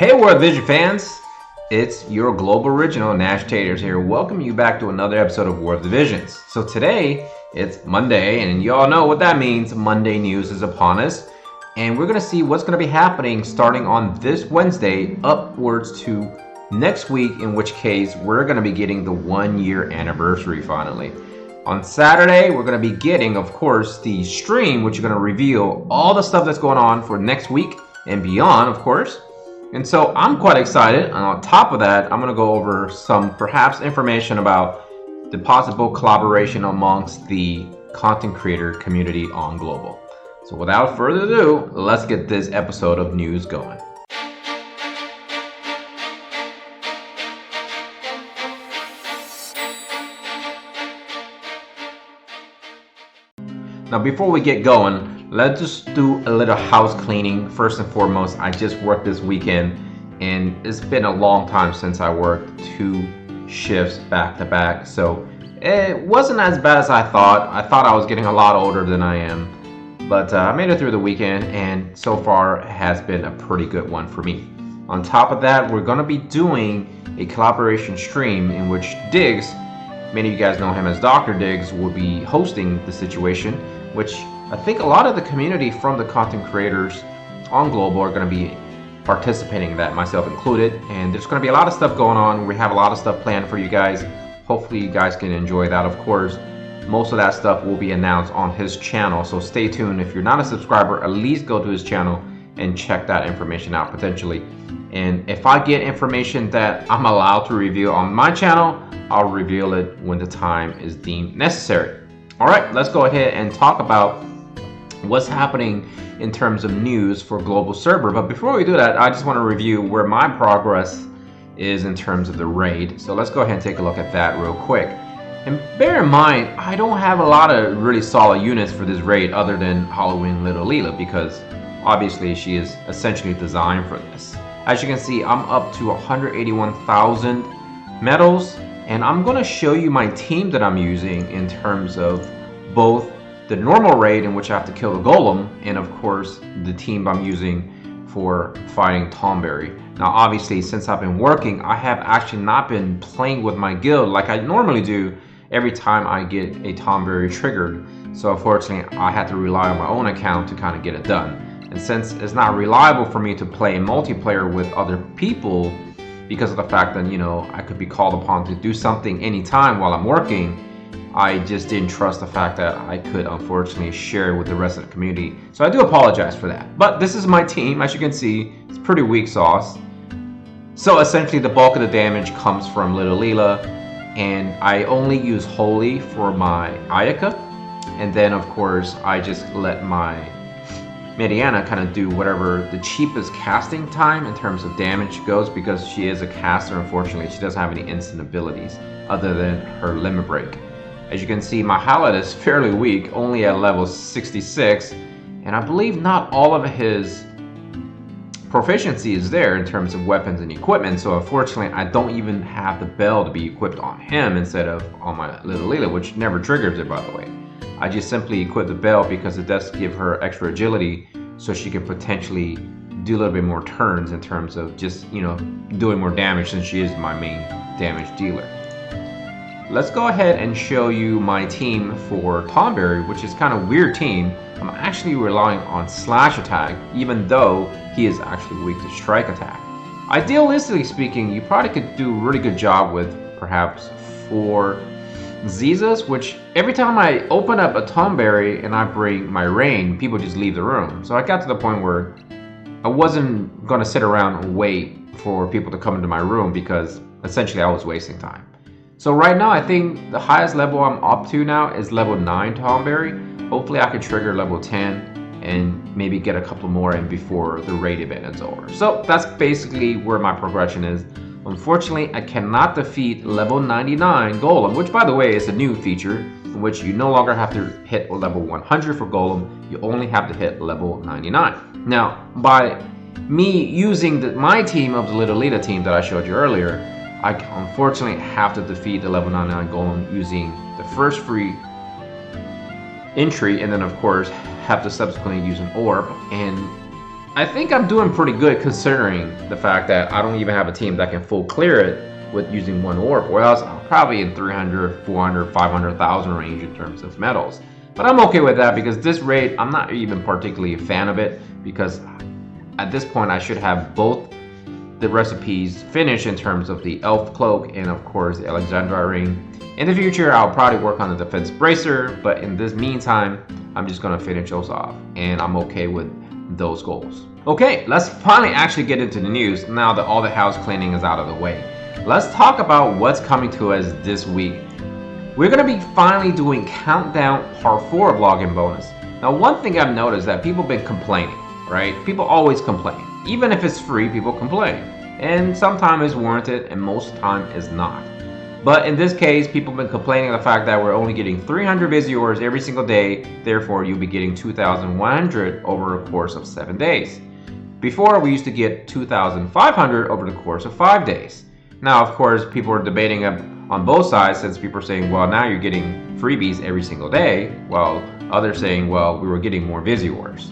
Hey World Vision fans, it's your global original Nashtaters here. Welcome you back to another episode of World Visions. So today it's Monday, and you all know what that means. Monday news is upon us, and we're gonna see what's gonna be happening starting on this Wednesday upwards to next week, in which case we're gonna be getting the 1-year anniversary finally. On Saturday, we're gonna be getting, of course, the stream, which is gonna reveal all the stuff that's going on for next week and beyond, of course. And so I'm quite excited, and on top of that, I'm going to go over some perhaps information about the possible collaboration amongst the content creator community on Global. So without further ado, let's get this episode of news going. Now before we get going, let's just do a little house cleaning. First and foremost, I just worked this weekend, and it's been a long time since I worked 2 shifts back to back. So it wasn't as bad as I thought. I thought I was getting a lot older than I am. But I made it through the weekend, and so far it has been a pretty good one for me. On top of that, we're going to be doing a collaboration stream in which Diggs, many of you guys know him as Dr. Diggs, will be hosting the situation, which I think a lot of the community from the content creators on Global are going to be participating in that, myself included. And there's going to be a lot of stuff going on. We have a lot of stuff planned for you guys. Hopefully you guys can enjoy that. Of course, most of that stuff will be announced on his channel, so stay tuned. If you're not a subscriber, at least go to his channel and check that information out potentially. And if I get information that I'm allowed to reveal on my channel, I'll reveal it when the time is deemed necessary. All right, let's go ahead and talk about what's happening in terms of news for Global Server. But before we do that, I just want to review where my progress is in terms of the raid. So let's go ahead and take a look at that real quick. And bear in mind, I don't have a lot of really solid units for this raid other than Halloween Little Leela, because obviously she is essentially designed for this. As you can see, I'm up to 181,000 medals, and I'm going to show you my team that I'm using in terms of both the normal raid, in which I have to kill the golem, and of course the team I'm using for fighting Tomberry. Now obviously, since I've been working, I have actually not been playing with my guild like I normally do every time I get a Tomberry triggered. So unfortunately, I had to rely on my own account to kind of get it done. And since it's not reliable for me to play multiplayer with other people because of the fact that, you know, I could be called upon to do something anytime while I'm working, I just didn't trust the fact that I could unfortunately share with the rest of the community. So I do apologize for that. But this is my team. As you can see, it's pretty weak sauce. So essentially the bulk of the damage comes from Little Leela, and I only use Holy for my Ayaka. And then of course I just let my Mediana kind of do whatever the cheapest casting time in terms of damage goes, because she is a caster. Unfortunately, she doesn't have any instant abilities other than her limit break. As you can see, my highlight is fairly weak, only at level 66, and I believe not all of his proficiency is there in terms of weapons and equipment. So unfortunately, I don't even have the bell to be equipped on him instead of on my Little Leela, which never triggers it, by the way. I just simply equip the bell because it does give her extra agility, so she can potentially do a little bit more turns in terms of just, you know, doing more damage, since she is my main damage dealer. Let's go ahead and show you my team for Tomberry, which is kind of weird team. I'm actually relying on slash attack, even though he is actually weak to strike attack. Idealistically speaking, you probably could do a really good job with perhaps 4 Zizas, which every time I open up a Tomberry and I bring my rain, people just leave the room. So I got to the point where I wasn't going to sit around and wait for people to come into my room, because essentially I was wasting time. So right now, I think the highest level I'm up to now is level 9 Tomberry. Hopefully I can trigger level 10 and maybe get a couple more in before the raid event is over. So that's basically where my progression is. Unfortunately, I cannot defeat level 99 Golem, which by the way is a new feature in which you no longer have to hit level 100 for Golem, you only have to hit level 99. Now, by me using my team of the Little Leela team that I showed you earlier, I unfortunately have to defeat the level 99 Golem using the first free entry, and then of course have to subsequently use an orb. And I think I'm doing pretty good considering the fact that I don't even have a team that can full clear it with using one orb, or else I'm probably in 300, 400, 500,000 range in terms of medals. But I'm okay with that because this raid, I'm not even particularly a fan of it because at this point I should have both the recipes finished in terms of the elf cloak and of course the Alexandrite ring. In the future I'll probably work on the defense bracer, but in this meantime I'm just gonna finish those off and I'm okay with those goals. Okay, let's finally actually get into the news now that all the house cleaning is out of the way. Let's talk about what's coming to us this week. We're going to be finally doing Countdown Part 4 of Login Bonus. Now, one thing I've noticed that people have been complaining, right? People always complain. Even if it's free, people complain. And sometimes it's warranted and most time is not. But in this case, people have been complaining the fact that we're only getting 300 visiores every single day. Therefore, you'll be getting 2,100 over a course of 7 days. Before, we used to get 2,500 over the course of 5 days. Now, of course, people are debating on both sides since people are saying, well, now you're getting freebies every single day, while others saying, well, we were getting more visiores.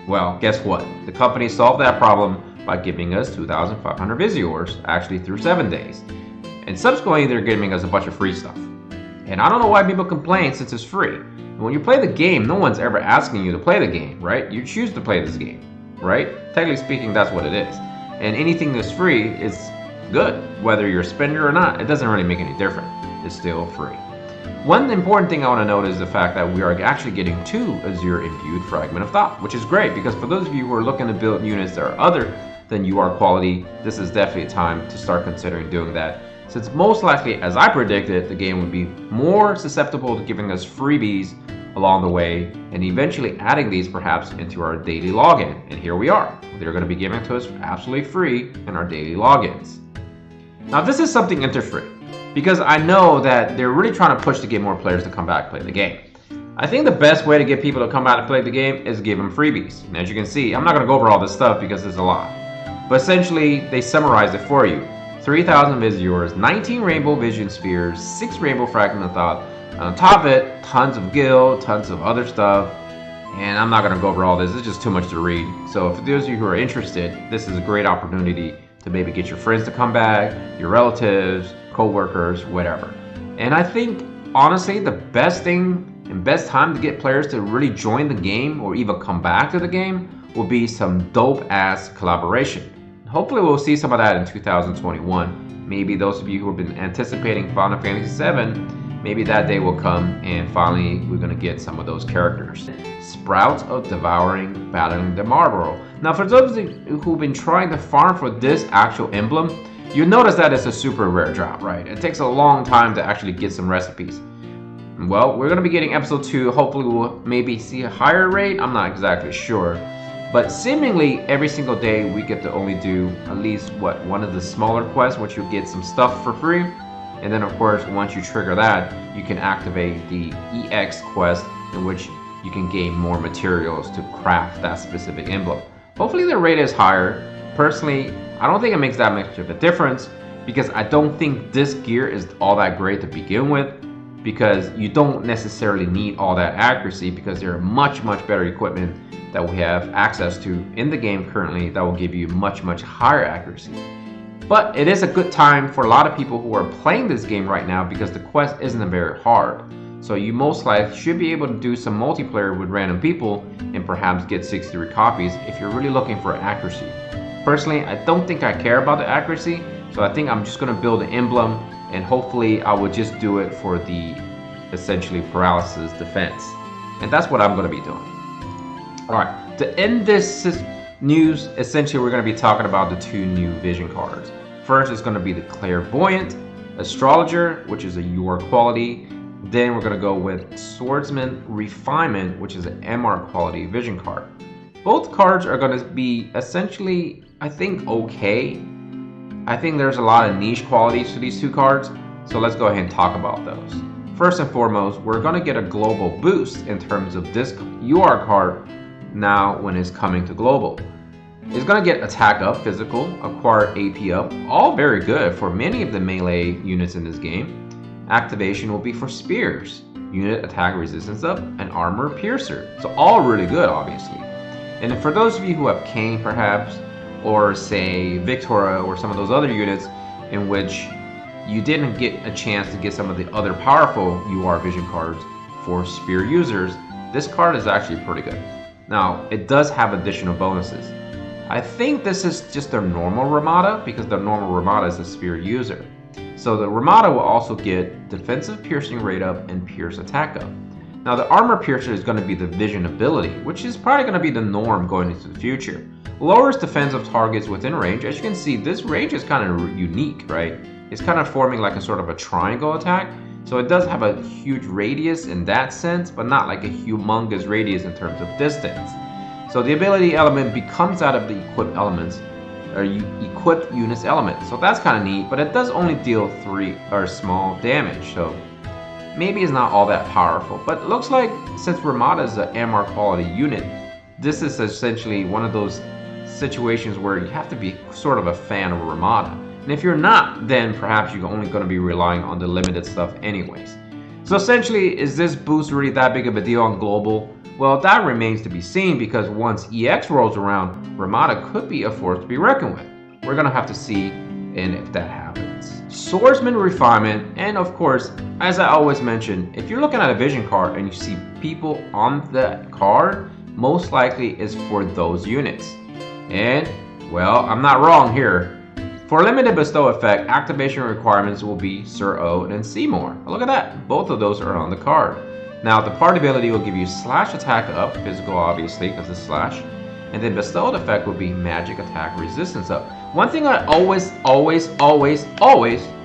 Well, guess what? The company solved that problem by giving us 2,500 visiores, actually through 7 days. And subsequently, they're giving us a bunch of free stuff. And I don't know why people complain since it's free. When you play the game, no one's ever asking you to play the game, right? You choose to play this game, right? Technically speaking, that's what it is. And anything that's free is good. Whether you're a spender or not, it doesn't really make any difference. It's still free. One important thing I want to note is the fact that we are actually getting 2 Azure Imbued Fragment of Thought, which is great because for those of you who are looking to build units that are other than UR quality, this is definitely a time to start considering doing that. Since most likely, as I predicted, the game would be more susceptible to giving us freebies along the way and eventually adding these perhaps into our daily login. And here we are. They're going to be given to us absolutely free in our daily logins. Now this is something interest-free because I know that they're really trying to push to get more players to come back and play the game. I think the best way to get people to come out and play the game is give them freebies. And as you can see, I'm not going to go over all this stuff because there's a lot. But essentially, they summarize it for you. 3,000 visiores, 19 rainbow vision spheres, 6 rainbow fragment of thought. On top of it, tons of guild, tons of other stuff. And I'm not going to go over all this. It's just too much to read. So for those of you who are interested, this is a great opportunity to maybe get your friends to come back, your relatives, co-workers, whatever. And I think, honestly, the best thing and best time to get players to really join the game or even come back to the game will be some dope-ass collaboration. Hopefully we'll see some of that in 2021. Maybe those of you who have been anticipating Final Fantasy VII, maybe that day will come and finally we're going to get some of those characters. Sprouts of Devouring Battling the Marlborough. Now for those of you who've been trying to farm for this actual emblem, you'll notice that it's a super rare drop, right? It takes a long time to actually get some recipes. Well, we're going to be getting episode 2. Hopefully we'll maybe see a higher rate. I'm not exactly sure. But seemingly every single day we get to only do at least one of the smaller quests, which you'll get some stuff for free. And then of course, once you trigger that, you can activate the EX quest in which you can gain more materials to craft that specific emblem. Hopefully the rate is higher. Personally, I don't think it makes that much of a difference because I don't think this gear is all that great to begin with, because you don't necessarily need all that accuracy because there are much better equipment that we have access to in the game currently that will give you much higher accuracy. But it is a good time for a lot of people who are playing this game right now because the quest isn't very hard. So you most likely should be able to do some multiplayer with random people and perhaps get 63 copies if you're really looking for accuracy. Personally, I don't think I care about the accuracy, so I think I'm just going to build an emblem and hopefully I will just do it for the essentially paralysis defense. And that's what I'm going to be doing. Alright, to end this news, essentially we're going to be talking about the 2 new vision cards. First is going to be the Clairvoyant Astrologer, which is a UR quality. Then we're going to go with Swordsman Refinement, which is an MR quality vision card. Both cards are going to be essentially, I think, okay. I think there's a lot of niche qualities to these 2 cards, so let's go ahead and talk about those. First and foremost, we're going to get a global boost in terms of this UR card now when it's coming to global. It's going to get attack up, physical, acquire AP up, all very good for many of the melee units in this game. Activation will be for spears, unit attack resistance up, and armor piercer. So all really good, obviously. And for those of you who have Kane perhaps, or say Victoria or some of those other units in which you didn't get a chance to get some of the other powerful UR vision cards for spear users, this card is actually pretty good. Now, it does have additional bonuses. I think this is just their normal Ramada because the normal Ramada is a spear user. So the Ramada will also get defensive piercing rate up and pierce attack up. Now the armor piercer is going to be the vision ability, which is probably going to be the norm going into the future. Lowers defensive targets within range. As you can see, this range is kind of unique, right? It's kind of forming like a sort of a triangle attack. So it does have a huge radius in that sense, but not like a humongous radius in terms of distance. So the ability element becomes out of the equipped elements, or equipped units element. So that's kind of neat, but it does only deal 3 or small damage. So maybe it's not all that powerful, but it looks like since Ramada is an MR quality unit, this is essentially one of those situations where you have to be sort of a fan of Ramada. And if you're not, then perhaps you're only going to be relying on the limited stuff anyways. So essentially, is this boost really that big of a deal on global? Well, that remains to be seen because once EX rolls around, Ramada could be a force to be reckoned with. We're going to have to see and if that happens. Swordsman refinement, and of course, as I always mention, if you're looking at a vision card and you see people on that card, most likely is for those units. And, well, I'm not wrong here. For limited bestow effect, activation requirements will be Sir O and Seymour. Look at that, both of those are on the card. Now, the part ability will give you slash attack up, physical obviously because it's slash, and then bestowed effect will be magic attack resistance up. One thing I always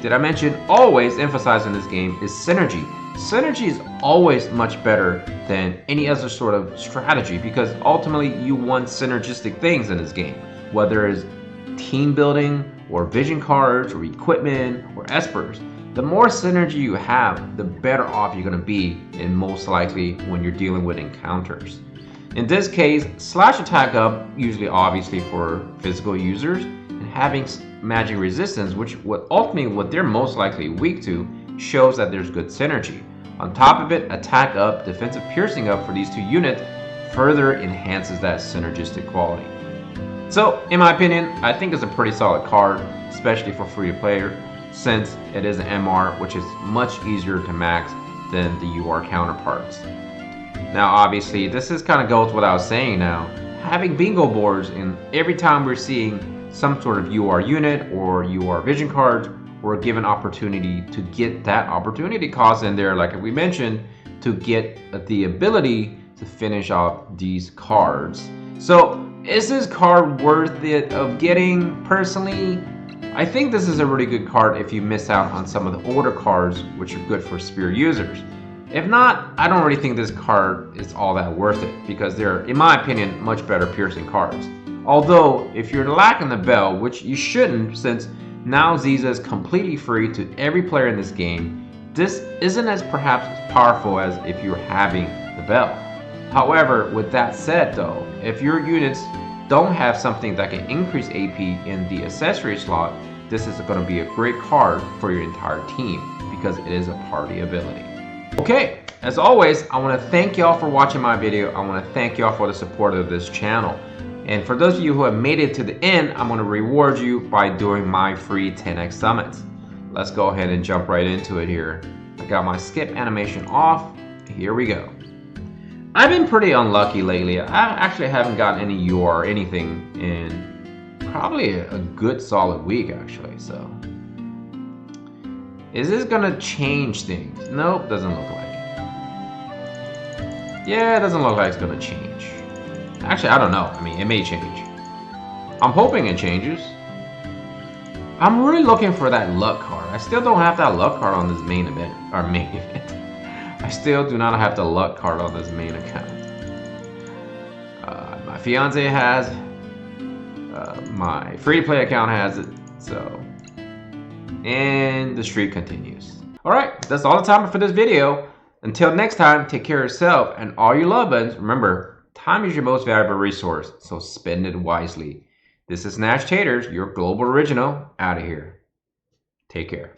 did I mention always emphasize in this game is synergy. Synergy is always much better than any other sort of strategy because ultimately you want synergistic things in this game, whether it's team building or vision cards or equipment or espers. The more synergy you have, the better off you're going to be, and most likely when you're dealing with encounters. In this case, slash attack up, usually obviously for physical users, and having magic resistance, which ultimately what they're most likely weak to, shows that there's good synergy. On top of it, attack up, defensive piercing up for these two units further enhances that synergistic quality. So, in my opinion, I think it's a pretty solid card, especially for free-to-player, since it is an MR, which is much easier to max than the UR counterparts. Now, obviously, this is kind of goes without saying now. Having bingo boards, and every time we're seeing some sort of UR unit or UR vision cards, we're given opportunity to get that opportunity cost in there, like we mentioned, to get the ability to finish off these cards. So, is this card worth it of getting? Personally, I think this is a really good card if you miss out on some of the older cards, which are good for spear users. If not, I don't really think this card is all that worth it because they're, in my opinion, much better piercing cards. Although, if you're lacking the bell, which you shouldn't since now Ziza is completely free to every player in this game, this isn't as perhaps powerful as if you're having the bell. However, with that said though, if your units don't have something that can increase AP in the accessory slot, this is going to be a great card for your entire team because it is a party ability. Okay, as always, I want to thank y'all for watching my video. I want to thank y'all for the support of this channel. And for those of you who have made it to the end, I'm going to reward you by doing my free 10x summons. Let's go ahead and jump right into it here. I got my skip animation off. Here we go. I've been pretty unlucky lately. I actually haven't gotten any UR or anything in probably a good solid week actually. So is this gonna change things? Nope, doesn't look like it. Yeah, it doesn't look like it's gonna change. Actually, I don't know. I mean, it may change. I'm hoping it changes. I'm really looking for that luck card. I still don't have that luck card on this main event. I still do not have the luck card on this main account. My fiance has. My free-to-play account has it. So, and the streak continues. Alright, that's all the time for this video. Until next time, take care of yourself and all your loved ones. Remember, time is your most valuable resource, so spend it wisely. This is Nashtaters, your global original, out of here. Take care.